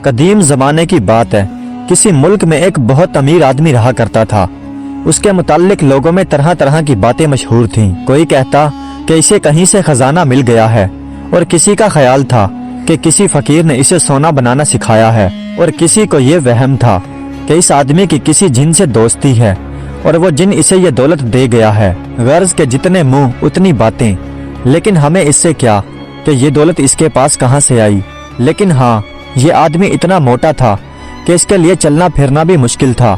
قدیم زمانے کی بات ہے، کسی ملک میں ایک بہت امیر آدمی رہا کرتا تھا۔ اس کے متعلق لوگوں میں طرح طرح کی باتیں مشہور تھیں۔ کوئی کہتا کہ اسے کہیں سے خزانہ مل گیا ہے، اور کسی کا خیال تھا کہ کسی فقیر نے اسے سونا بنانا سکھایا ہے، اور کسی کو یہ وہم تھا کہ اس آدمی کی کسی جن سے دوستی ہے اور وہ جن اسے یہ دولت دے گیا ہے۔ غرض کے جتنے منہ اتنی باتیں، لیکن ہمیں اس سے کیا کہ یہ دولت اس کے پاس کہاں سے آئی۔ لیکن ہاں، یہ آدمی اتنا موٹا تھا کہ اس کے لیے چلنا پھرنا بھی مشکل تھا۔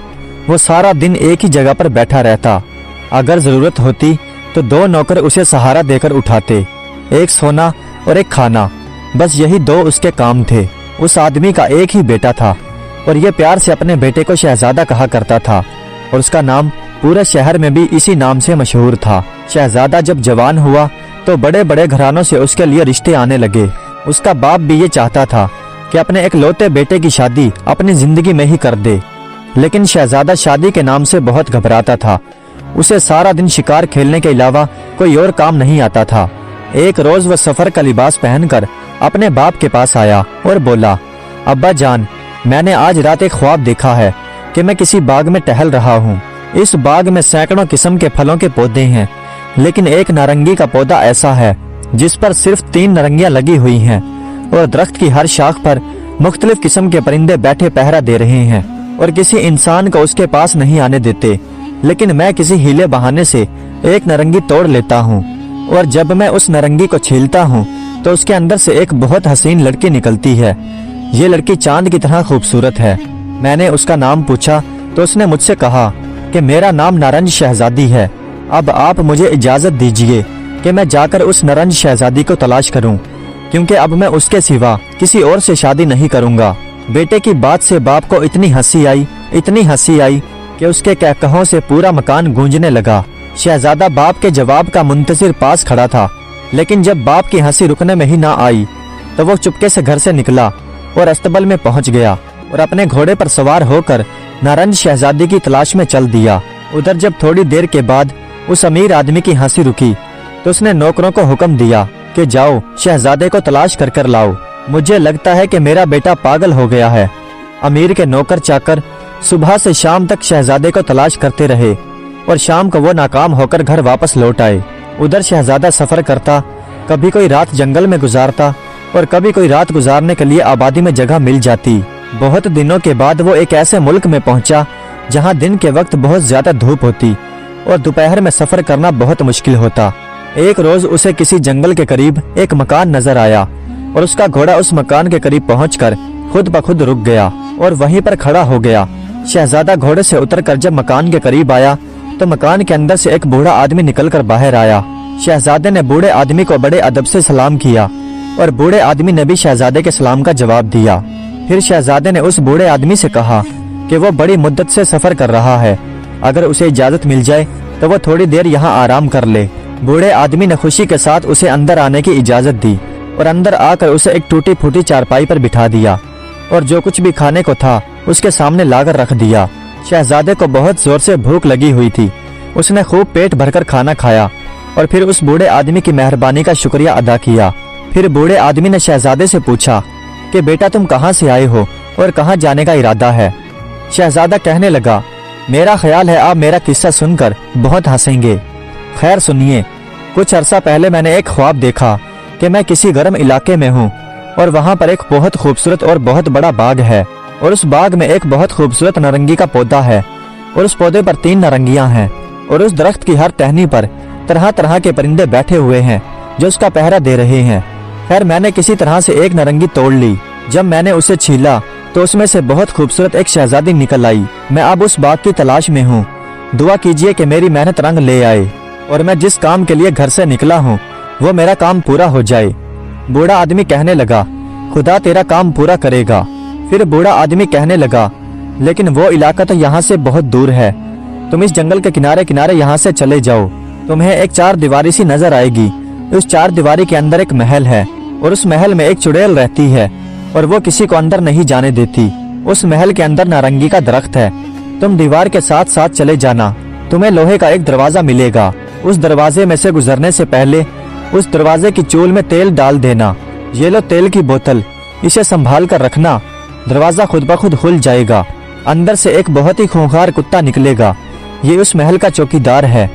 وہ سارا دن ایک ہی جگہ پر بیٹھا رہتا۔ اگر ضرورت ہوتی تو 2 نوکر اسے سہارا دے کر اٹھاتے، ایک سونا اور ایک کھانا، بس یہی 2 اس کے کام تھے۔ اس آدمی کا ایک ہی بیٹا تھا، اور یہ پیار سے اپنے بیٹے کو شہزادہ کہا کرتا تھا، اور اس کا نام پورے شہر میں بھی اسی نام سے مشہور تھا۔ شہزادہ جب جوان ہوا تو بڑے بڑے گھرانوں سے اس کے لیے رشتے آنے لگے۔ اس کا باپ بھی یہ چاہتا تھا کہ اپنے ایک لوتے بیٹے کی شادی اپنی زندگی میں ہی کر دے، لیکن شہزادہ شادی کے نام سے بہت گھبراتا تھا۔ اسے سارا دن شکار کھیلنے کے علاوہ کوئی اور کام نہیں آتا تھا۔ ایک روز وہ سفر کا لباس پہن کر اپنے باپ کے پاس آیا اور بولا، ابا جان، میں نے آج رات ایک خواب دیکھا ہے کہ میں کسی باغ میں ٹہل رہا ہوں۔ اس باغ میں سینکڑوں قسم کے پھلوں کے پودے ہیں، لیکن ایک نارنگی کا پودا ایسا ہے جس پر صرف 3 نارنگیاں لگی ہوئی ہیں، اور درخت کی ہر شاخ پر مختلف قسم کے پرندے بیٹھے پہرا دے رہے ہیں، اور کسی انسان کو اس کے پاس نہیں آنے دیتے۔ لیکن میں کسی ہیلے بہانے سے ایک نارنگی توڑ لیتا ہوں، اور جب میں اس نارنگی کو چھیلتا ہوں تو اس کے اندر سے ایک بہت حسین لڑکی نکلتی ہے۔ یہ لڑکی چاند کی طرح خوبصورت ہے۔ میں نے اس کا نام پوچھا تو اس نے مجھ سے کہا کہ میرا نام نارنج شہزادی ہے۔ اب آپ مجھے اجازت دیجئے کہ میں جا کر اس نارنج شہزادی کو تلاش کروں، کیونکہ اب میں اس کے سوا کسی اور سے شادی نہیں کروں گا۔ بیٹے کی بات سے باپ کو اتنی ہنسی آئی کہ اس کے کہکہوں سے پورا مکان گونجنے لگا۔ شہزادہ باپ کے جواب کا منتظر پاس کھڑا تھا، لیکن جب باپ کی ہنسی رکنے میں ہی نہ آئی تو وہ چپکے سے گھر سے نکلا اور استبل میں پہنچ گیا، اور اپنے گھوڑے پر سوار ہو کر نارنج شہزادی کی تلاش میں چل دیا۔ ادھر جب تھوڑی دیر کے بعد اس امیر آدمی کی ہنسی رکی تو اس نے نوکروں کو حکم دیا کہ جاؤ شہزادے کو تلاش کر کر لاؤ، مجھے لگتا ہے کہ میرا بیٹا پاگل ہو گیا ہے۔ امیر کے نوکر چاکر صبح سے شام تک شہزادے کو تلاش کرتے رہے، اور شام کو وہ ناکام ہو کر گھر واپس لوٹ آئے۔ ادھر شہزادہ سفر کرتا، کبھی کوئی رات جنگل میں گزارتا اور کبھی کوئی رات گزارنے کے لیے آبادی میں جگہ مل جاتی۔ بہت دنوں کے بعد وہ ایک ایسے ملک میں پہنچا جہاں دن کے وقت بہت زیادہ دھوپ ہوتی اور دوپہر میں سفر کرنا بہت مشکل ہوتا۔ ایک روز اسے کسی جنگل کے قریب ایک مکان نظر آیا، اور اس کا گھوڑا اس مکان کے قریب پہنچ کر خود بخود رک گیا اور وہیں پر کھڑا ہو گیا۔ شہزادہ گھوڑے سے اتر کر جب مکان کے قریب آیا تو مکان کے اندر سے ایک بوڑھا آدمی نکل کر باہر آیا۔ شہزادے نے بوڑھے آدمی کو بڑے ادب سے سلام کیا، اور بوڑھے آدمی نے بھی شہزادے کے سلام کا جواب دیا۔ پھر شہزادے نے اس بوڑھے آدمی سے کہا کہ وہ بڑی مدت سے سفر کر رہا ہے، اگر اسے اجازت مل جائے تو وہ تھوڑی دیر یہاں آرام کر لے۔ بوڑھے آدمی نے خوشی کے ساتھ اسے اندر آنے کی اجازت دی، اور اندر آ کر اسے ایک ٹوٹی پھوٹی چارپائی پر بٹھا دیا، اور جو کچھ بھی کھانے کو تھا اس کے سامنے لا کر رکھ دیا۔ شہزادے کو بہت زور سے بھوک لگی ہوئی تھی۔ اس نے خوب پیٹ بھر کر کھانا کھایا، اور پھر اس بوڑھے آدمی کی مہربانی کا شکریہ ادا کیا۔ پھر بوڑھے آدمی نے شہزادے سے پوچھا کہ بیٹا تم کہاں سے آئے ہو اور کہاں جانے کا ارادہ ہے؟ شہزادہ کہنے لگا، میرا خیال ہے آپ میرا قصہ سن کر بہت ہنسیں گے۔ خیر سنیے، کچھ عرصہ پہلے میں نے ایک خواب دیکھا کہ میں کسی گرم علاقے میں ہوں، اور وہاں پر ایک بہت خوبصورت اور بہت بڑا باغ ہے، اور اس باغ میں ایک بہت خوبصورت نارنگی کا پودا ہے، اور اس پودے پر 3 نارنگیاں ہیں، اور اس درخت کی ہر ٹہنی پر طرح طرح کے پرندے بیٹھے ہوئے ہیں جو اس کا پہرا دے رہے ہیں۔ خیر میں نے کسی طرح سے ایک نارنگی توڑ لی۔ جب میں نے اسے چھیلا تو اس میں سے بہت خوبصورت ایک شہزادی نکل آئی۔ میں اب اس باغ کی تلاش میں ہوں، دعا کیجئے کہ میری محنت رنگ لے آئے، اور میں جس کام کے لیے گھر سے نکلا ہوں وہ میرا کام پورا ہو جائے۔ بوڑھا آدمی کہنے لگا، خدا تیرا کام پورا کرے گا۔ پھر بوڑھا آدمی کہنے لگا، لیکن وہ علاقہ تو یہاں سے بہت دور ہے، تم اس جنگل کے کنارے کنارے یہاں سے چلے جاؤ، تمہیں ایک 4 دیواری سی نظر آئے گی۔ اس 4 دیواری کے اندر ایک محل ہے، اور اس محل میں ایک چڑیل رہتی ہے، اور وہ کسی کو اندر نہیں جانے دیتی۔ اس محل کے اندر نارنگی کا درخت ہے، تم دیوار کے ساتھ ساتھ چلے جانا، تمہیں لوہے کا ایک دروازہ ملے گا، اس دروازے میں سے گزرنے سے پہلے اس دروازے کی چول میں تیل ڈال دینا۔ یہ لو تیل کی بوتل، اسے سنبھال کر رکھنا، दरवाज़ा खुद ब खुद खुल जाएगा। अंदर से एक बहुत ही खूंखार कुत्ता निकलेगा। ये उस महल का चौकीदार है।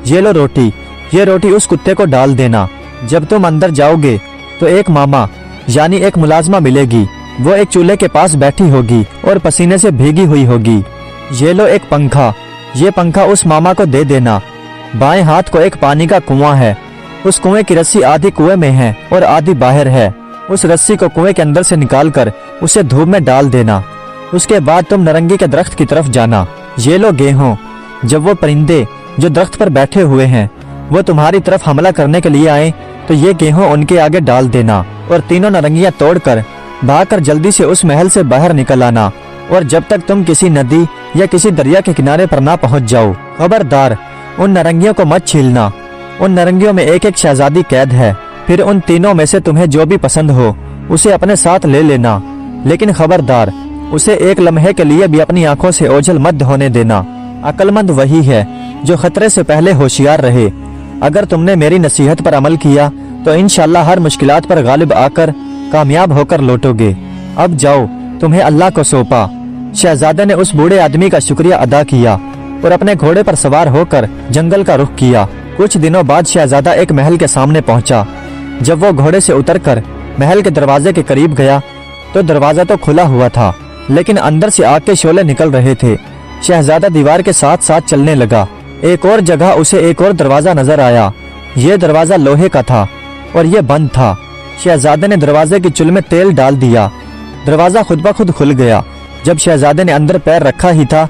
ये लो रोटी, ये रोटी उस कुत्ते को डाल देना। जब तुम अंदर जाओगे तो एक मामा यानी एक मुलाजमा मिलेगी। वो एक चूल्हे के पास बैठी होगी और पसीने से भीगी हुई होगी। ये लो एक पंखा, ये पंखा उस मामा को दे देना। बाएं हाथ को एक पानी का कुआं है। उस कुएं की रस्सी आधी कुएं में है और आधी बाहर है। उस रस्सी को कुएं के अंदर से निकालकर उसे धूप में डाल देना। उसके बाद तुम नारंगी के दरख्त की तरफ जाना। ये लो गेहूं। जब वो परिंदे जो दरख्त पर बैठे हुए हैं वो तुम्हारी तरफ हमला करने के लिए आए तो ये गेहूं उनके आगे डाल देना और तीनों नारंगियां तोड़कर भागकर जल्दी से उस महल से बाहर निकल आना। और जब तक तुम किसी नदी या किसी दरिया के किनारे पर ना पहुंच जाओ, खबरदार उन नारंगियों को मत छीलना। उन नारंगियों में एक एक शहजादी कैद है। फिर उन तीनों में से तुम्हें जो भी पसंद हो उसे अपने साथ ले लेना, लेकिन खबरदार उसे एक लम्हे के लिए भी अपनी आंखों से ओझल मत होने देना। अक्लमंद वही है जो खतरे से पहले होशियार रहे। अगर तुमने मेरी नसीहत पर अमल किया तो इंशाअल्लाह हर मुश्किलात पर गालिब आकर कामयाब होकर लौटोगे। अब जाओ, तुम्हें अल्लाह को सौंपा। शहजादे ने उस बूढ़े आदमी का शुक्रिया अदा किया और अपने घोड़े पर सवार होकर जंगल का रुख किया। कुछ दिनों बाद शहजादा एक महल के सामने पहुंचा। जब वो घोड़े से उतरकर महल के दरवाजे के करीब गया तो दरवाजा तो खुला हुआ था, लेकिन अंदर से आग के शोले निकल रहे थे। शहजादा दीवार के साथ साथ चलने लगा। एक और जगह उसे एक और दरवाजा नजर आया। ये दरवाजा लोहे का था और ये बंद था। शहजादे ने दरवाजे की चुल में तेल डाल दिया। दरवाजा खुद ब खुद खुल गया। जब शहजादे ने अंदर पैर रखा ही था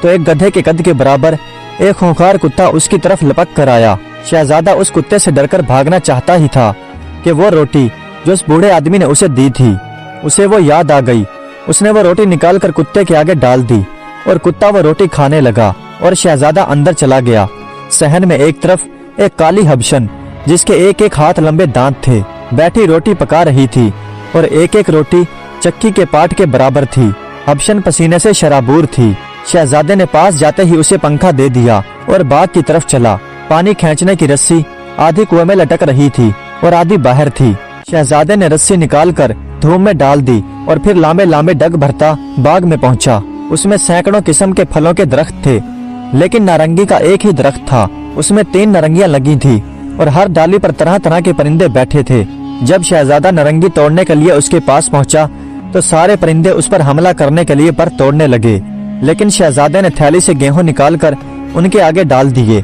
तो एक गधे के कद के बराबर एक खूंखार कुत्ता उसकी तरफ लपक कर आया। शहजादा उस कुत्ते से डरकर भागना चाहता ही था कि वो रोटी जो उस बूढ़े आदमी ने उसे दी थी उसे वो याद आ गई। उसने वो रोटी निकालकर कुत्ते के आगे डाल दी और कुत्ता वो रोटी खाने लगा और शहजादा अंदर चला गया। सहन में एक तरफ एक काली हबशन जिसके एक एक हाथ लंबे दांत थे बैठी रोटी पका रही थी और एक एक रोटी चक्की के पाट के बराबर थी। हबशन पसीने से शराबूर थी। शहजादे ने पास जाते ही उसे पंखा दे दिया और बाग की तरफ चला। पानी खींचने की रस्सी आधी कुएं में लटक रही थी और आधी बाहर थी। शहजादे ने रस्सी निकालकर धूप में डाल दी और फिर लांबे लांबे डग भरता बाग में पहुंचा। उसमें सैकड़ों किस्म के फलों के दरख्त थे, लेकिन नारंगी का एक ही दरख्त था। उसमें 3 नारंगियां लगी थी और हर डाली पर तरह तरह के परिंदे बैठे थे। जब शहजादा नारंगी तोड़ने के लिए उसके पास पहुंचा तो सारे परिंदे उस पर हमला करने के लिए पर तोड़ने लगे, लेकिन शहजादे ने थैली से गेहूं निकालकर उनके आगे डाल दिए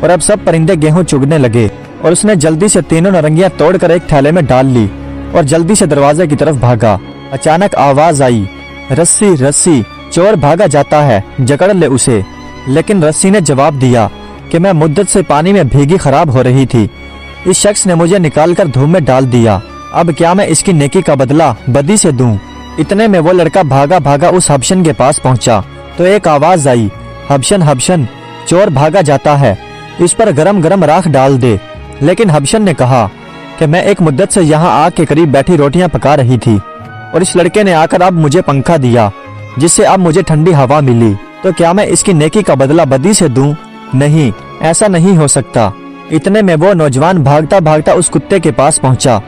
और अब सब परिंदे गेहूं चुगने लगे। और उसने जल्दी से तीनों नारंगियां तोड़कर एक थैले में डाल ली और जल्दी से दरवाजे की तरफ भागा। अचानक आवाज आई, रस्सी रस्सी, चोर भागा जाता है, जकड़ ले उसे। लेकिन रस्सी ने जवाब दिया कि मैं मुद्दत से पानी में भीगी खराब हो रही थी। इस शख्स ने मुझे निकालकर धूप में डाल दिया। अब क्या मैं इसकी नेकी का बदला बदी से दूं? इतने में वो लड़का भागा भागा उस हबशन के पास पहुंचा तो एक आवाज आई, हबशन हबशन, चोर भागा जाता है, इस पर गरम गरम राख डाल दे। लेकिन हबशन ने कहा कि मैं एक मुद्दत से यहाँ आग के करीब बैठी रोटियां पका रही थी और इस लड़के ने आकर अब मुझे पंखा दिया जिससे अब मुझे ठंडी हवा मिली, तो क्या मैं इसकी नेकी का बदला बदी से दूं? नहीं, ऐसा नहीं हो सकता। इतने में वो नौजवान भागता भागता उस कुत्ते के पास पहुंचा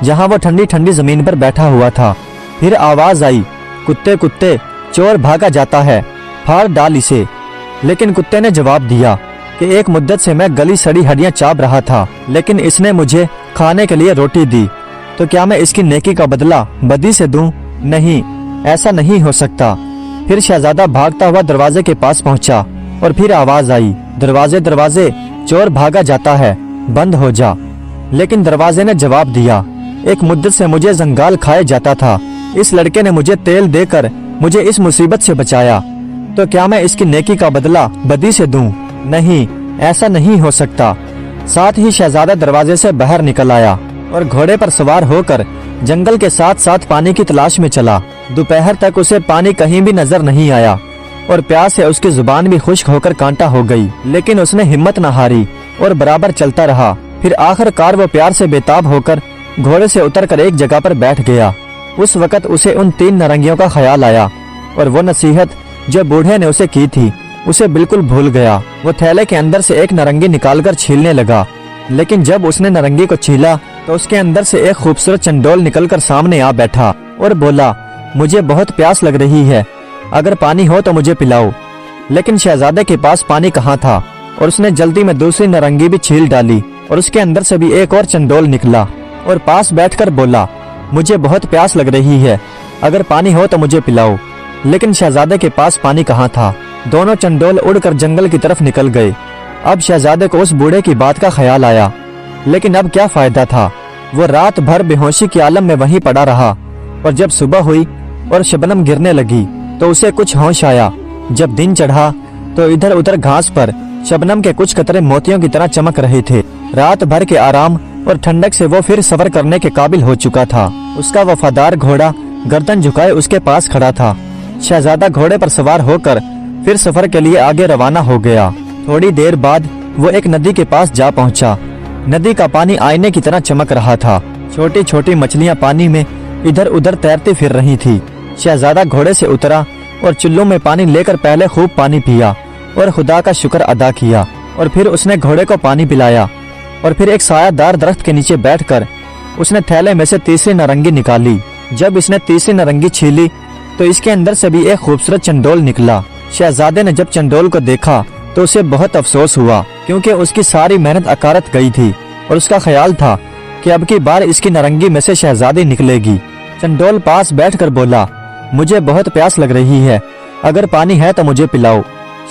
जहां वो ठंडी ठंडी जमीन पर बैठा हुआ था। फिर आवाज आई, कुत्ते कुत्ते, चोर भागा जाता है, फाड़ डाल इसे। लेकिन कुत्ते ने जवाब दिया कि एक मुद्दत से मैं गली सड़ी हड्डियां चाप रहा था, लेकिन इसने मुझे खाने के लिए रोटी दी, तो क्या मैं इसकी नेकी का बदला बदी से दूं? नहीं, ऐसा नहीं हो सकता। फिर शहजादा भागता हुआ दरवाजे के पास पहुंचा और फिर आवाज आई, दरवाजे दरवाजे, चोर भागा जाता है, बंद हो जा। लेकिन दरवाजे ने जवाब दिया, एक मुद्दत से मुझे जंगाल खाए जाता था, इस लड़के ने मुझे तेल देकर मुझे इस मुसीबत से बचाया, तो क्या मैं इसकी नेकी का बदला बदी से दूं? नहीं, ऐसा नहीं हो सकता। साथ ही शहजादा दरवाजे से बाहर निकल आया और घोड़े पर सवार होकर जंगल के साथ साथ पानी की तलाश में चला। दोपहर तक उसे पानी कहीं भी नजर नहीं आया और प्यास से उसकी जुबान भी खुश्क होकर कांटा हो गई, लेकिन उसने हिम्मत न हारी और बराबर चलता रहा। फिर आखिरकार वो प्यार से बेताब होकर घोड़े से उतरकर एक जगह पर बैठ गया। उस वक्त उसे उन 3 नारंगियों का ख्याल आया और वो नसीहत जो बूढ़े ने उसे की थी उसे बिल्कुल भूल गया। वो थैले के अंदर से एक नारंगी निकालकर छीलने लगा, लेकिन जब उसने नारंगी को छीला तो उसके अंदर से एक खूबसूरत चंडोल निकलकर सामने आ बैठा और बोला, मुझे बहुत प्यास लग रही है, अगर पानी हो तो मुझे पिलाओ। लेकिन शहजादे के पास पानी कहाँ था और उसने जल्दी में दूसरी नारंगी भी छील डाली और उसके अंदर से भी एक और चंडोल निकला और पास बैठकर बोला, मुझे बहुत प्यास लग रही है, अगर पानी हो तो मुझे पिलाओ। लेकिन शहजादे के पास पानी कहाँ था। दोनों चंडोल उड़कर जंगल की तरफ निकल गए। अब शहजादे को उस बूढ़े की बात का ख्याल आया, लेकिन अब क्या फायदा था। वो रात भर बेहोशी के आलम में वहीं पड़ा रहा और जब सुबह हुई और शबनम गिरने लगी तो उसे कुछ होश आया। जब दिन चढ़ा तो इधर उधर घास पर शबनम के कुछ कतरे मोतियों की तरह चमक रहे थे। रात भर के आराम और ठंडक से वो फिर सफर करने के काबिल हो चुका था। उसका वफादार घोड़ा गर्दन झुकाए उसके पास खड़ा था। शहजादा घोड़े पर सवार होकर फिर सफर के लिए आगे रवाना हो गया। थोड़ी देर बाद वो एक नदी के पास जा पहुंचा। नदी का पानी आईने की तरह चमक रहा था। छोटी छोटी मछलियां पानी में इधर उधर तैरती फिर रही थी। शहजादा घोड़े से उतरा और चुल्लू में पानी लेकर पहले खूब पानी पिया और खुदा का शुक्र अदा किया और फिर उसने घोड़े को पानी पिलाया और फिर एक सायादार दरख्त के नीचे बैठकर उसने थैले में से तीसरी नारंगी निकाली। जब इसने तीसरी नारंगी छीली तो इसके अंदर से भी एक खूबसूरत चंडोल निकला। शहजादे ने जब चंडोल को देखा तो उसे बहुत अफसोस हुआ, क्योंकि उसकी सारी मेहनत अकारत गई थी और उसका ख्याल था कि अब की बार इसकी नारंगी में से शहजादी निकलेगी। चंडोल पास बैठकर बोला, मुझे बहुत प्यास लग रही है, अगर पानी है तो मुझे पिलाओ।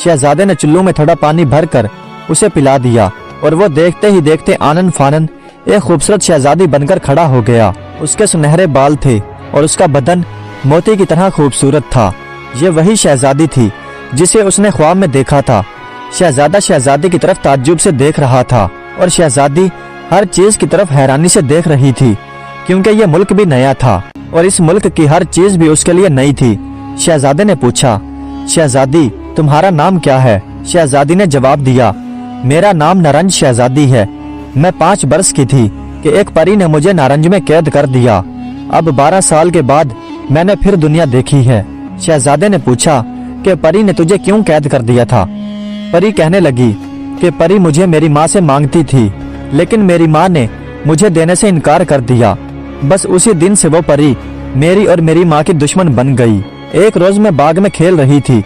शहजादे ने चुल्लू में थोड़ा पानी भरकर उसे पिला दिया और वो देखते ही देखते आनन फानन एक खूबसूरत शहजादी बनकर खड़ा हो गया। उसके सुनहरे बाल थे और उसका बदन मोती की तरह खूबसूरत था। ये वही शहजादी थी जिसे उसने ख्वाब में देखा था। शहजादा शहजादी की तरफ ताज्जुब से देख रहा था और शहजादी हर चीज की तरफ हैरानी से देख रही थी, क्योंकि ये मुल्क भी नया था और इस मुल्क की हर चीज भी उसके लिए नई थी। शहजादे ने पूछा, शहजादी तुम्हारा नाम क्या है? शहजादी ने जवाब दिया, मेरा नाम नारंज शहजादी है। मैं 5 बरस की थी कि एक परी ने मुझे नारंज में कैद कर दिया। अब 12 साल के बाद मैंने फिर दुनिया देखी है। शहजादे ने पूछा कि परी ने तुझे क्यों कैद कर दिया था? परी कहने लगी कि परी मुझे मेरी माँ से मांगती थी, लेकिन मेरी माँ ने मुझे देने से इनकार कर दिया। बस उसी दिन से वो परी मेरी और मेरी माँ की दुश्मन बन गई। एक रोज मैं बाग में खेल रही थी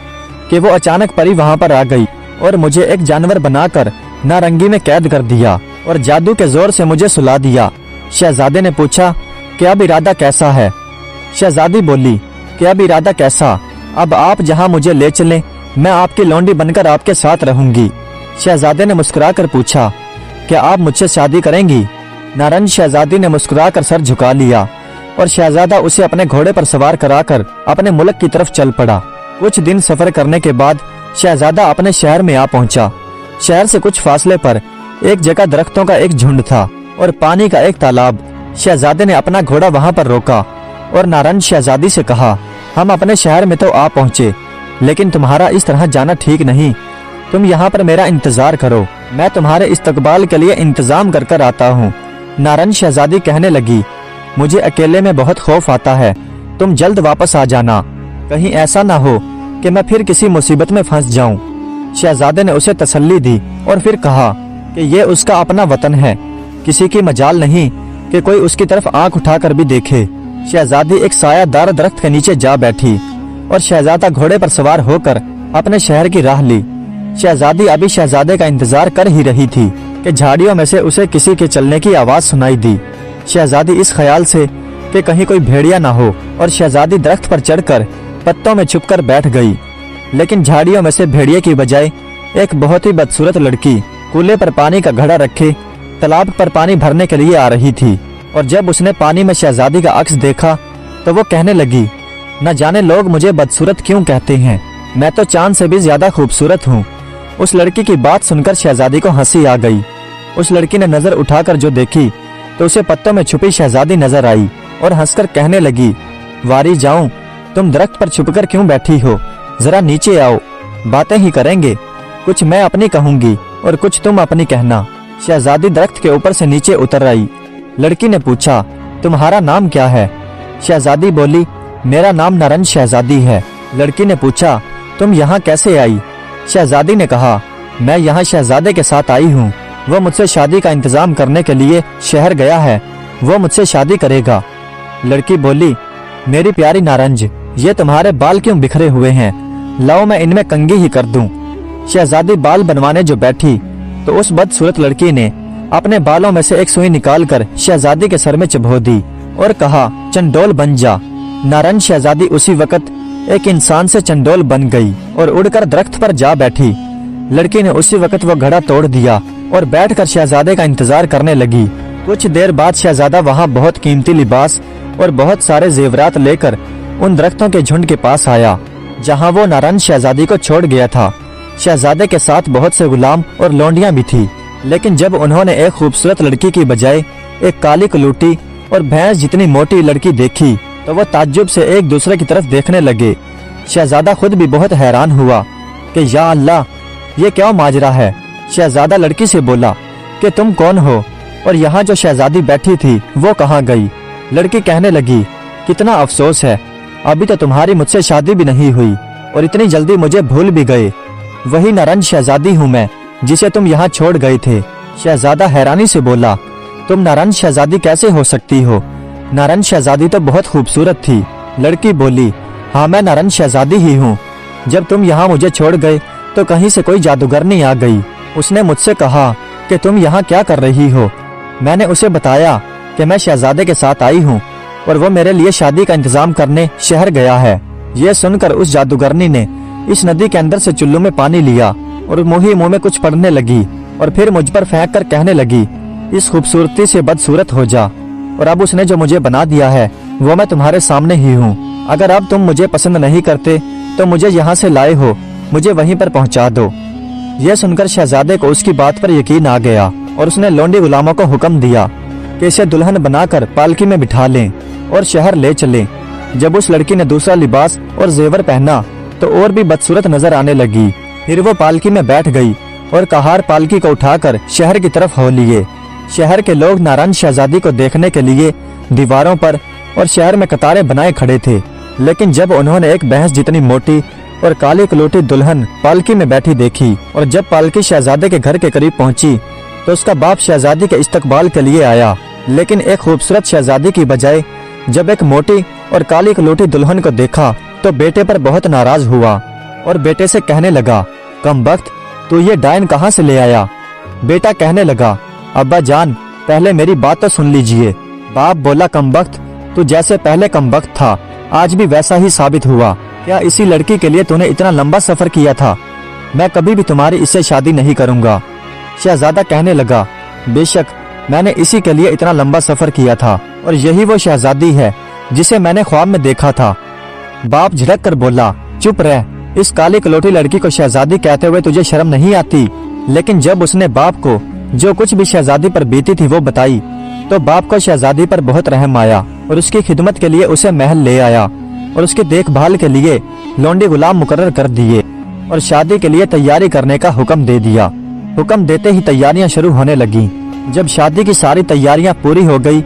कि वो अचानक परी वहाँ पर आ गई और मुझे एक जानवर बनाकर नारंगी में कैद कर दिया और जादू के जोर से मुझे सुला दिया। शहजादे ने पूछा कि अब इरादा कैसा है? शहजादी बोली कि अब इरादा कैसा, अब आप जहाँ मुझे ले चलें मैं आपकी लौंडी बनकर आपके साथ रहूंगी। शहजादे ने मुस्कुराकर पूछा, क्या आप मुझसे शादी करेंगी? नारंज शहजादी ने मुस्कुराकर सर झुका लिया और शहजादा उसे अपने घोड़े पर सवार कराकर अपने मुल्क की तरफ चल पड़ा। कुछ दिन सफर करने के बाद शहजादा अपने शहर में आ पहुंचा। शहर से कुछ फासले पर एक जगह दरख्तों का एक झुंड था और पानी का एक तालाब। शहजादे ने अपना घोड़ा वहां पर रोका और नारंज शहजादी से कहा, हम अपने शहर में तो आ पहुंचे, लेकिन तुम्हारा इस तरह जाना ठीक नहीं। तुम यहाँ पर मेरा इंतजार करो, मैं तुम्हारे इस्तकबाल के लिए इंतजाम कर कर आता हूँ। नारंज शहजादी कहने लगी, मुझे अकेले में बहुत खौफ आता है, तुम जल्द वापस आ जाना, कहीं ऐसा ना हो कि मैं फिर किसी मुसीबत में फंस जाऊं। शहजादे ने उसे तसल्ली दी और फिर कहा कि ये उसका अपना वतन है, किसी की मजाल नहीं कि कोई उसकी तरफ आंख उठाकर भी देखे। शहजादी एक सायादार दरख्त के नीचे जा बैठी और शहजादा घोड़े पर सवार होकर अपने शहर की राह ली। शहजादी अभी शहजादे का इंतजार कर ही रही थी कि झाड़ियों में से उसे किसी के चलने की आवाज सुनाई दी। शहजादी इस ख्याल से कि कहीं कोई भेड़िया ना हो और शहजादी दरख्त पर चढ़कर पत्तों में छुपकर बैठ गई। लेकिन झाड़ियों में से भेड़िए की बजाय एक बहुत ही बदसूरत लड़की कूले पर पानी का घड़ा रखे तालाब पर पानी भरने के लिए आ रही थी। और जब उसने पानी में शहजादी का अक्स देखा तो वो कहने लगी, न जाने लोग मुझे बदसूरत क्यों कहते हैं, मैं तो चांद से भी ज्यादा खूबसूरत हूँ। उस लड़की की बात सुनकर शहजादी को हंसी आ गई। उस लड़की ने नजर उठाकर जो देखी तो उसे पत्तों में छुपी शहजादी नजर आई और हंसकर कहने लगी, वारी जाऊं, तुम दरख्त पर छुपकर क्यों बैठी हो? जरा नीचे आओ, बातें ही करेंगे, कुछ मैं अपनी कहूंगी और कुछ तुम अपनी कहना। शहजादी दरख्त के ऊपर से नीचे उतर आई। लड़की ने पूछा, तुम्हारा नाम क्या है? शहजादी बोली, मेरा नाम नारंज शहजादी है। लड़की ने पूछा, तुम यहाँ कैसे आई? शहजादी ने कहा, मैं यहाँ शहजादे के साथ आई हूँ, वो मुझसे शादी का इंतजाम करने के लिए शहर गया है, वो मुझसे शादी करेगा। लड़की बोली, मेरी प्यारी नारंज, ये तुम्हारे बाल क्यों बिखरे हुए हैं? लाओ मैं इनमें कंघी ही कर दूं। शहजादी बाल बनवाने जो बैठी तो उस बदसूरत लड़की ने अपने बालों में से एक सुई निकालकर शहजादी के सर में चुभो दी और कहा, चंडोल बन जा। नारंज शहजादी उसी वक्त एक इंसान से चंडोल बन गई और उड़कर दरख्त पर जा बैठी। लड़की ने उसी वक्त वो घड़ा तोड़ दिया और बैठकर शहजादे का इंतजार करने लगी। कुछ देर बाद शहजादा वहाँ बहुत कीमती लिबास और बहुत सारे जेवरात लेकर उन दरख्तों के झुंड के पास आया जहाँ वो नारंज शहजादी को छोड़ गया था। शहजादे के साथ बहुत से गुलाम और लौंडियां भी थी, लेकिन जब उन्होंने एक खूबसूरत लड़की की बजाय एक काली कलूटी और भैंस जितनी मोटी लड़की देखी तो वो ताज्जुब से एक दूसरे की तरफ देखने लगे। शहजादा खुद भी बहुत हैरान हुआ कि या अल्लाह, ये क्या माजरा है। शहजादा लड़की से बोला कि तुम कौन हो और यहाँ जो शहजादी बैठी थी वो कहाँ गई? लड़की कहने लगी, कितना अफसोस है, अभी तो तुम्हारी मुझसे शादी भी नहीं हुई और इतनी जल्दी मुझे भूल भी गए। वही नारंज शहजादी हूँ मैं जिसे तुम यहाँ छोड़ गए थे। शहजादा हैरानी से बोला, तुम नारंज शहजादी कैसे हो सकती हो? नारंज शहजादी तो बहुत खूबसूरत थी। लड़की बोली, हाँ मैं नारंज शहजादी ही हूँ। जब तुम यहाँ मुझे छोड़ गए तो कहीं से कोई जादूगरनी आ गई। उसने मुझसे कहा कि तुम यहाँ क्या कर रही हो। मैंने उसे बताया कि मैं शहजादे के साथ आई हूँ और वो मेरे लिए शादी का इंतजाम करने शहर गया है। ये सुनकर उस जादूगरनी ने इस नदी के अंदर से चुल्लू में पानी लिया और मुंह में कुछ पड़ने लगी और फिर मुझ पर फेंक कर कहने लगी, इस खूबसूरती से बदसूरत हो जा। और अब उसने जो मुझे बना दिया है वो मैं तुम्हारे सामने ही हूँ। अगर अब तुम मुझे पसंद नहीं करते तो मुझे यहाँ से लाए हो, मुझे वहीं पर पहुँचा दो। यह सुनकर शहजादे को उसकी बात पर यकीन आ गया और उसने लौंडी गुलामों को हुक्म दिया कि इसे दुल्हन बनाकर पालकी में बिठा लें और शहर ले चलें। जब उस लड़की ने दूसरा लिबास और जेवर पहना तो और भी बदसूरत नजर आने लगी। फिर वो पालकी में बैठ गई और कहार पालकी को उठाकर शहर की तरफ हो लिए। शहर के लोग नारंज शहजादी को देखने के लिए दीवारों पर और शहर में कतारें बनाए खड़े थे, लेकिन जब उन्होंने एक भैंस जितनी मोटी और काली कलूटी दुल्हन पालकी में बैठी देखी और जब पालकी शहजादे के घर के करीब पहुंची तो उसका बाप शहजादी के इस्तकबाल के लिए आया। लेकिन एक खूबसूरत शहजादी की बजाय जब एक मोटी और काली कलूटी दुल्हन को देखा तो बेटे पर बहुत नाराज हुआ और बेटे से कहने लगा, कमबख्त, तू ये डायन कहाँ से ले आया? बेटा कहने लगा, अब्बा जान, पहले मेरी बात तो सुन लीजिए। बाप बोला, कमबख्त, तू जैसे पहले कमबख्त था आज भी वैसा ही साबित हुआ। क्या इसी लड़की के लिए तूने इतना लंबा सफर किया था? मैं कभी भी तुम्हारी इससे शादी नहीं करूंगा। शहजादा कहने लगा, बेशक मैंने इसी के लिए इतना लंबा सफर किया था और यही वो शहजादी है जिसे मैंने ख्वाब में देखा था। बाप झिड़क कर बोला, चुप रह, इस काली कलौटी लड़की को शहजादी कहते हुए तुझे शर्म नहीं आती? लेकिन जब उसने बाप को जो कुछ भी शहजादी पर बीती थी वो बताई तो बाप को शहजादी पर बहुत रहम आया और उसकी खिदमत के लिए उसे महल ले आया और उसकी देखभाल के लिए लौंडी गुलाम मुकर्रर कर दिए और शादी के लिए तैयारी करने का हुक्म दे दिया। हुक्म देते ही तैयारियां शुरू होने लगी। जब शादी की सारी तैयारियां पूरी हो गई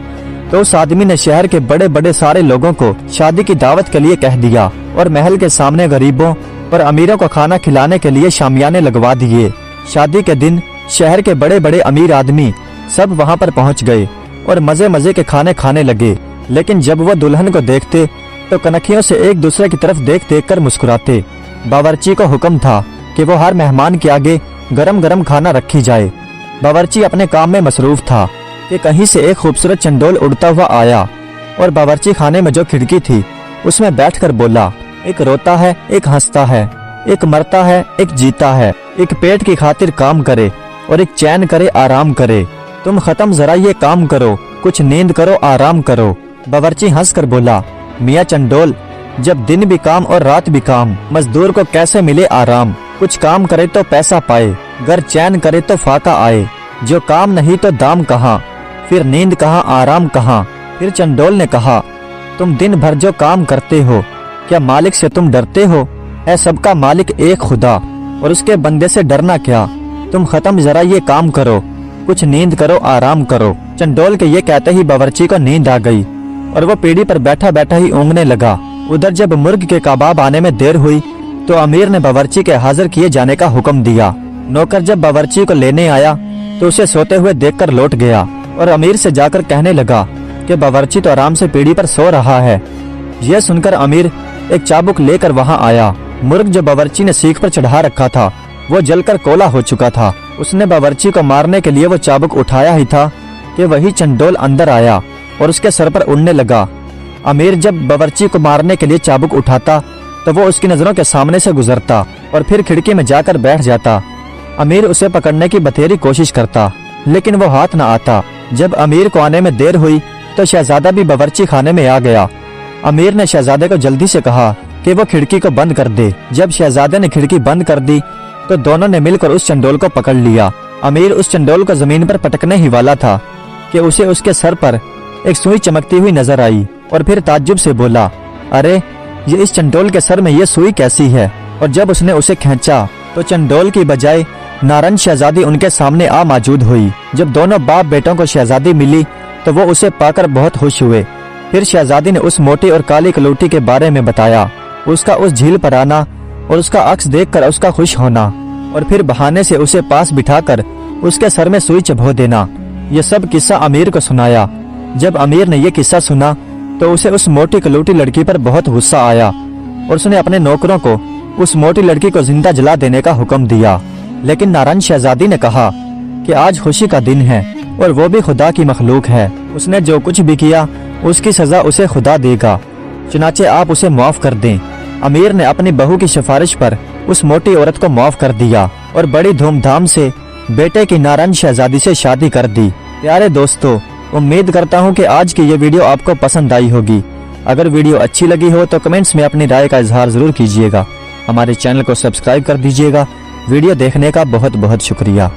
तो उस आदमी ने शहर के बड़े बड़े सारे लोगों को शादी की दावत के लिए कह दिया और महल के सामने गरीबों और अमीरों को खाना खिलाने के लिए शामियाने लगवा दिए। शादी के दिन शहर के बड़े बड़े अमीर आदमी सब वहां पर पहुंच गए और मजे मजे के खाने खाने लगे। लेकिन जब वो दुल्हन को देखते तो कनखियों से एक दूसरे की तरफ देख देख कर मुस्कुराते। बावर्ची को हुक्म था कि वो हर मेहमान के आगे गरम गरम खाना रखी जाए। बावर्ची अपने काम में मसरूफ था कि कहीं से एक खूबसूरत चंडोल उड़ता हुआ आया और बावर्ची खाने में जो खिड़की थी उसमें बैठकर बोला, एक रोता है, एक हंसता है, एक मरता है, एक जीता है, एक पेट की खातिर काम करे और एक चैन करे, आराम करे। तुम खत्म जरा ये काम करो, कुछ नींद करो, आराम करो। बावर्ची हंसकर बोला, मियाँ चंडोल, जब दिन भी काम और रात भी काम, मजदूर को कैसे मिले आराम? कुछ काम करे तो पैसा पाए, घर चैन करे तो फाका आए। जो काम नहीं तो दाम कहाँ, फिर नींद कहाँ, आराम कहाँ? फिर चंडोल ने कहा, तुम दिन भर जो काम करते हो क्या मालिक से तुम डरते हो? है सबका मालिक एक खुदा और उसके बंदे से डरना क्या? तुम खत्म जरा ये काम करो, कुछ नींद करो, आराम करो। चंडोल के ये कहते ही बावर्ची को नींद आ गई और वो पीढ़ी पर बैठा बैठा ही ऊँघने लगा। उधर जब मुर्ग के कबाब आने में देर हुई तो अमीर ने बावर्ची के हाजिर किए जाने का हुक्म दिया। नौकर जब बावर्ची को लेने आया तो उसे सोते हुए देखकर लौट गया और अमीर से जाकर कहने लगा कि बावर्ची तो आराम से पीढ़ी पर सो रहा है, यह सुनकर अमीर एक चाबुक लेकर वहां आया। मुर्ग जो बावर्ची ने सीख पर चढ़ा रखा था वो जलकर कोला हो चुका था। उसने बावर्ची को मारने के लिए वो चाबुक उठाया ही था कि वही चंडोल अंदर आया और उसके सर पर उड़ने लगा। अमीर जब बावर्ची को मारने के लिए चाबुक उठाता तो वो उसकी नजरों के सामने से गुजरता और फिर खिड़की में जाकर बैठ जाता। अमीर उसे पकड़ने की बथेरी कोशिश करता लेकिन वो हाथ न आता। जब अमीर को आने में देर हुई तो शहजादा भी बावर्ची खाने में आ गया। अमीर ने शहजादे को जल्दी से कहा कि वो खिड़की को बंद कर दे। जब शहजादे ने खिड़की बंद कर दी तो दोनों ने मिलकर उस चंडोल को पकड़ लिया। अमीर उस चंडोल को जमीन पर पटकने ही वाला था कि उसे उसके सर पर एक सुई चमकती हुई नजर आई और फिर ताज्जुब से बोला, अरे ये इस चंडोल के सर में ये सुई कैसी है? और जब उसने उसे खींचा तो चंडोल की बजाय नारंग शहजादी उनके सामने आ मौजूद हुई। जब दोनों बाप बेटों को शहजादी मिली तो वो उसे पाकर बहुत खुश हुए। फिर शहजादी ने उस मोटी और काली कलौटी के बारे में बताया, उसका उस झील पर आना और उसका अक्स देखकर उसका खुश होना और फिर बहाने से उसे पास बिठाकर उसके सर में सुई चबो देना। ये सब किस्सा अमीर को सुनाया। जब अमीर ने यह किस्सा सुना तो उसे उस मोटी कलौटी लड़की पर बहुत गुस्सा आया और उसने अपने नौकरों को उस मोटी लड़की को जिंदा जला देने का हुक्म दिया। लेकिन नारंग शहजादी ने कहा कि आज खुशी का दिन है और वो भी खुदा की मखलूक है। उसने जो कुछ भी किया उसकी सजा उसे खुदा देगा, चुनाचे आप उसे माफ कर दें। अमीर ने अपनी बहू की सिफारिश पर उस मोटी औरत को माफ कर दिया और बड़ी धूमधाम से बेटे की नारंग शहजादी से शादी कर दी। प्यारे दोस्तों, उम्मीद करता हूँ कि आज की ये वीडियो आपको पसंद आई होगी। अगर वीडियो अच्छी लगी हो तो कमेंट्स में अपनी राय का इजहार जरूर कीजिएगा। हमारे चैनल को सब्सक्राइब कर दीजिएगा। वीडियो देखने का बहुत बहुत शुक्रिया।